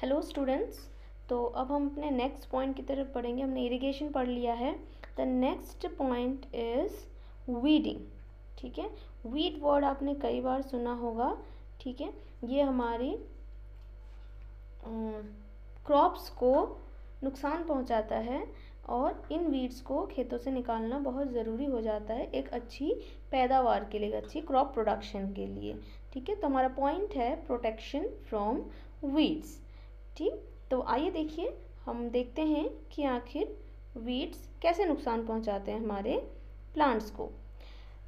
Hello students, तो अब हम अपने नेक्स्ट पॉइंट की तरफ पढ़ेंगे। हमने इरिगेशन पढ़ लिया है। The next point is weeding. ठीक है, वीड वर्ड आपने कई बार सुना होगा। ठीक है, ये हमारी क्रॉप्स को नुकसान पहुंचाता है और इन वीड्स को खेतों से निकालना बहुत ज़रूरी हो जाता है एक अच्छी पैदावार के लिए, अच्छी क्रॉप प्रोडक्शन के लिए। ठीक है, तो हमारा पॉइंट है प्रोटेक्शन फ्रॉम वीड्स। ठीक, तो आइए देखिए, हम देखते हैं कि आखिर वीड्स कैसे नुकसान पहुंचाते हैं हमारे प्लांट्स को।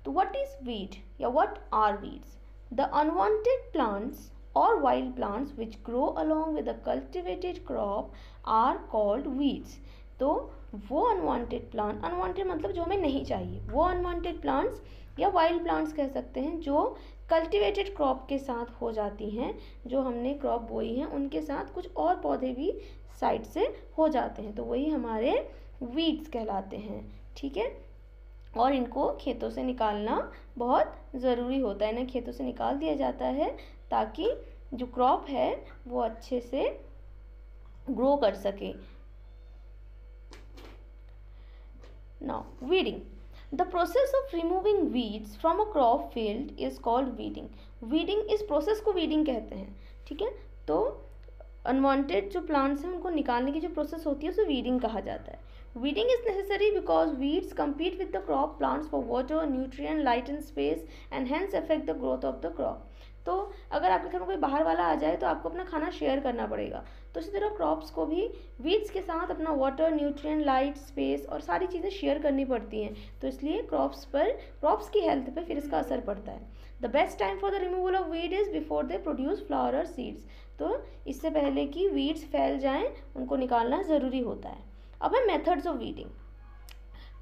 तो व्हाट इज वीड या what are weeds? The unwanted plants or wild plants which grow along with a cultivated crop are called weeds। तो वो अनवांटेड प्लांट, अनवांटेड मतलब जो हमें नहीं चाहिए, वो अनवांटेड प्लांट्स या वाइल्ड प्लांट्स कह सकते हैं जो कल्टिवेटेड क्रॉप के साथ हो जाती हैं, जो हमने क्रॉप बोई है उनके साथ कुछ और पौधे भी साइड से हो जाते हैं, तो वही हमारे वीड्स कहलाते हैं। ठीक है, और इनको खेतों से निकालना बहुत ज़रूरी होता है। इन्हें खेतों से निकाल दिया जाता है ताकि जो क्रॉप है वो अच्छे से ग्रो कर सके। Now weeding, the process of removing weeds from a crop field is called weeding. Weeding, इस प्रोसेस को वीडिंग कहते हैं। ठीक है, तो अनवांटेड जो प्लांट्स हैं उनको निकालने की जो प्रोसेस होती है उसे वीडिंग कहा जाता है। Weeding is necessary because weeds compete with the crop plants for water, nutrient, light and space and hence affect the growth of the crop। तो अगर आपके घर में कोई बाहर वाला आ जाए तो आपको अपना खाना शेयर करना पड़ेगा, तो इसी तरह क्रॉप्स को भी वीड्स के साथ अपना वाटर, न्यूट्रिएंट, लाइट, स्पेस और सारी चीज़ें शेयर करनी पड़ती हैं, तो इसलिए क्रॉप्स की हेल्थ पे फिर इसका असर पड़ता है। The best time for the removal of weed is before they produce flower और सीड्स। तो इससे पहले कि वीड्स फैल जाएँ उनको निकालना ज़रूरी होता है। अब है मेथड्स ऑफ वीडिंग।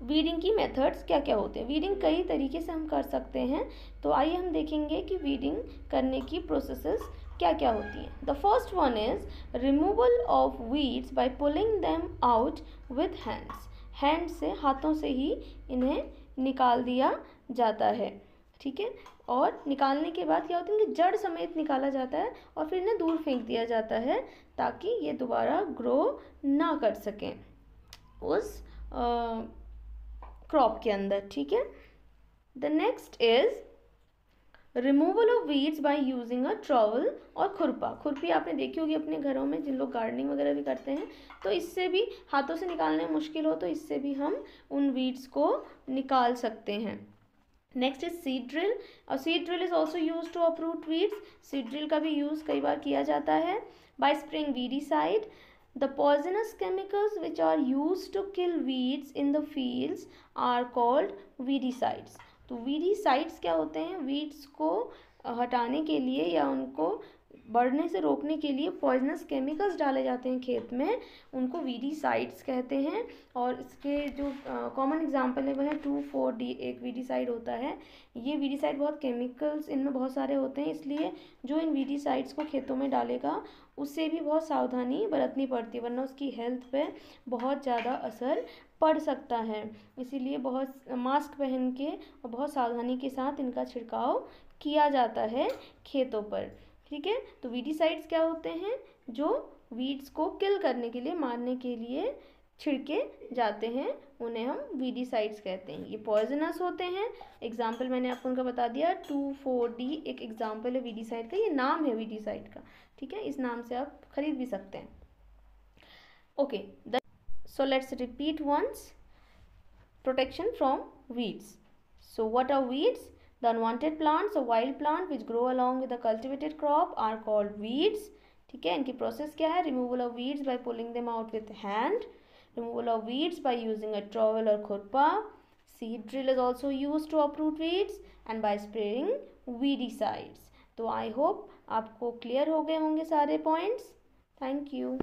वीडिंग की मेथड्स क्या क्या होते हैं? वीडिंग कई तरीके से हम कर सकते हैं, तो आइए हम देखेंगे कि वीडिंग करने की प्रोसेसेस क्या क्या होती हैं। The first one is removal of weeds by pulling them out with hands. Hand से, हाथों से ही इन्हें निकाल दिया जाता है। ठीक है, और निकालने के बाद क्या होता है कि जड़ समेत निकाला जाता है और फिर इन्हें दूर फेंक दिया जाता है ताकि ये दोबारा ग्रो ना कर सकें उस क्रॉप के अंदर। ठीक है, the next is removal of weeds by using a trowel और खुरपा। खुरपी आपने देखी होगी अपने घरों में, जिन लोग गार्डनिंग वगैरह भी करते हैं, तो इससे भी हाथों से निकालने में मुश्किल हो तो इससे भी हम उन वीड्स को निकाल सकते हैं। नेक्स्ट इज सीड ड्रिल, और seed drill is also use to uproot weeds. Seed drill का भी यूज़ कई बार किया जाता है। By spraying weedicide, the poisonous chemicals which are used to kill weeds in the fields are called weedicides। तो weedicides क्या होते हैं? weeds को हटाने के लिए या उनको बढ़ने से रोकने के लिए पॉइजनस केमिकल्स डाले जाते हैं खेत में, उनको वीडीसाइड्स कहते हैं। और इसके जो कॉमन एग्जांपल है वह है 2,4-D, एक वीडीसाइड होता है। ये वीडीसाइड बहुत केमिकल्स इनमें बहुत सारे होते हैं, इसलिए जो इन वीडीसाइड्स को खेतों में डालेगा उससे भी बहुत सावधानी बरतनी पड़ती है, वरना उसकी हेल्थ पे बहुत ज़्यादा असर पड़ सकता है। इसीलिए बहुत मास्क पहन के और बहुत सावधानी के साथ इनका छिड़काव किया जाता है खेतों पर। ठीक है, तो वीडीसाइड्स क्या होते हैं? जो वीड्स को किल करने के लिए, मारने के लिए छिड़के जाते हैं, उन्हें हम वीडीसाइड्स कहते हैं। ये पॉइजनस होते हैं। एग्जाम्पल मैंने आपको उनका बता दिया, 2,4-D एक एग्जाम्पल है वीडीसाइड का, ये नाम है वीडीसाइड का। ठीक है, इस नाम से आप खरीद भी सकते हैं। Okay, so let's repeat once. Protection from weeds. So what are weeds? The unwanted plants or wild plant which grow along with a cultivated crop are called weeds। ठीक है, इनकी प्रोसेस क्या है? Removal of weeds by pulling them out with hand, removal of weeds by using a trowel और खुरपा, seed drill is also use to uproot weeds and by spraying weedicides. तो I hope आपको clear हो गए होंगे सारे points. Thank you.